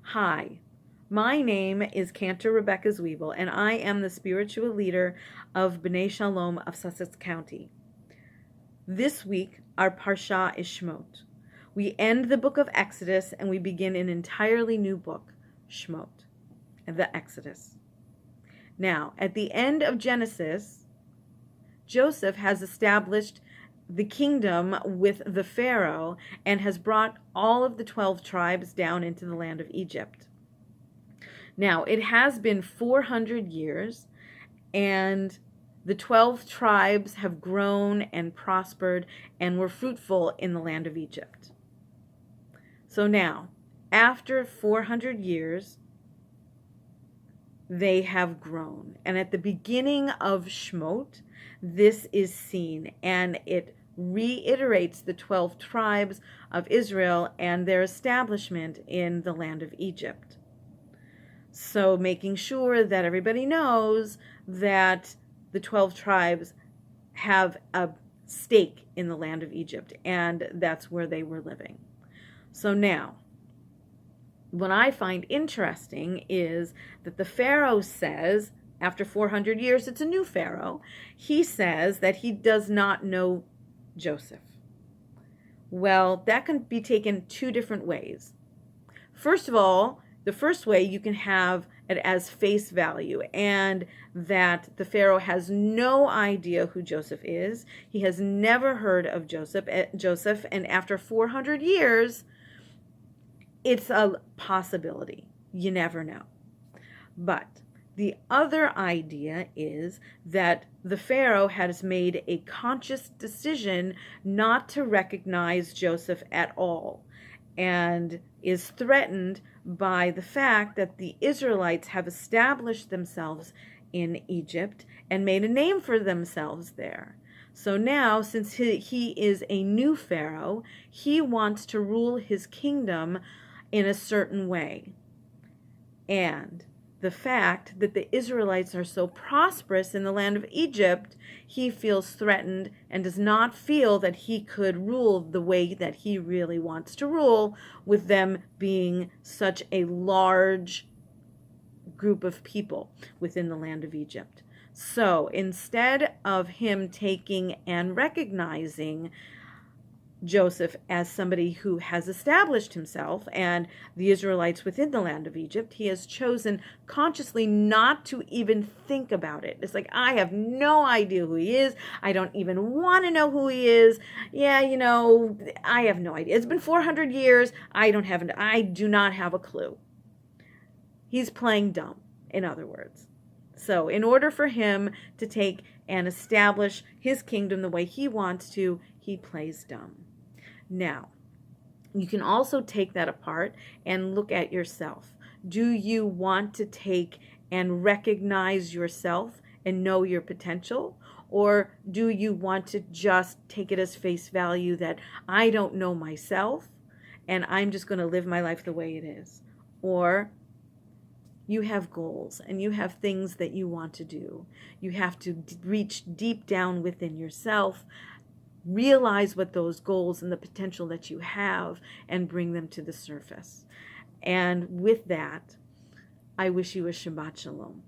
Hi, my name is Cantor Zwiebel, and I am the spiritual leader of B'nai Shalom of Sussex County. This week, our Parsha is Shemot. We end the book of Exodus and we begin an entirely new book, Shemot, the Exodus. Now, at the end of Genesis, Joseph has established the kingdom with the Pharaoh and has brought all of the 12 tribes down into the land of Egypt. Now, it has been 400 years, and the 12 tribes have grown and prospered and were fruitful in the land of Egypt. So now, after 400 years, they have grown. And at the beginning of Shemot, this is seen, and it reiterates the 12 tribes of Israel and their establishment in the land of Egypt. So making sure that everybody knows that the 12 tribes have a stake in the land of Egypt, and that's where they were living. So now, what I find interesting is that the Pharaoh says, after 400 years, it's a new Pharaoh, he says that he does not know Joseph. Well, that can be taken two different ways. First of all, the first way, you can have it as face value, and that the Pharaoh has no idea who Joseph is. He has never heard of Joseph, and after 400 years, it's a possibility. You never know. But the other idea is that the Pharaoh has made a conscious decision not to recognize Joseph at all, and is threatened by the fact that the Israelites have established themselves in Egypt and made a name for themselves there. So now, since he is a new Pharaoh, he wants to rule his kingdom in a certain way. And the fact that the Israelites are so prosperous in the land of Egypt, he feels threatened and does not feel that he could rule the way that he really wants to rule, with them being such a large group of people within the land of Egypt. So instead of him taking and recognizing Joseph as somebody who has established himself and the Israelites within the land of Egypt, he has chosen consciously not to even think about it. It's like, I have no idea who he is. I don't even want to know who he is. Yeah, I have no idea. It's been 400 years. I do not have a clue. He's playing dumb, in other words. So in order for him to take and establish his kingdom the way he wants to, he plays dumb. Now, you can also take that apart and look at yourself. Do you want to take and recognize yourself and know your potential? Or do you want to just take it as face value that I don't know myself and I'm just going to live my life the way it is? Or you have goals and you have things that you want to do. You have to reach deep down within yourself, realize what those goals and the potential that you have, and bring them to the surface. And with that, I wish you a Shabbat Shalom.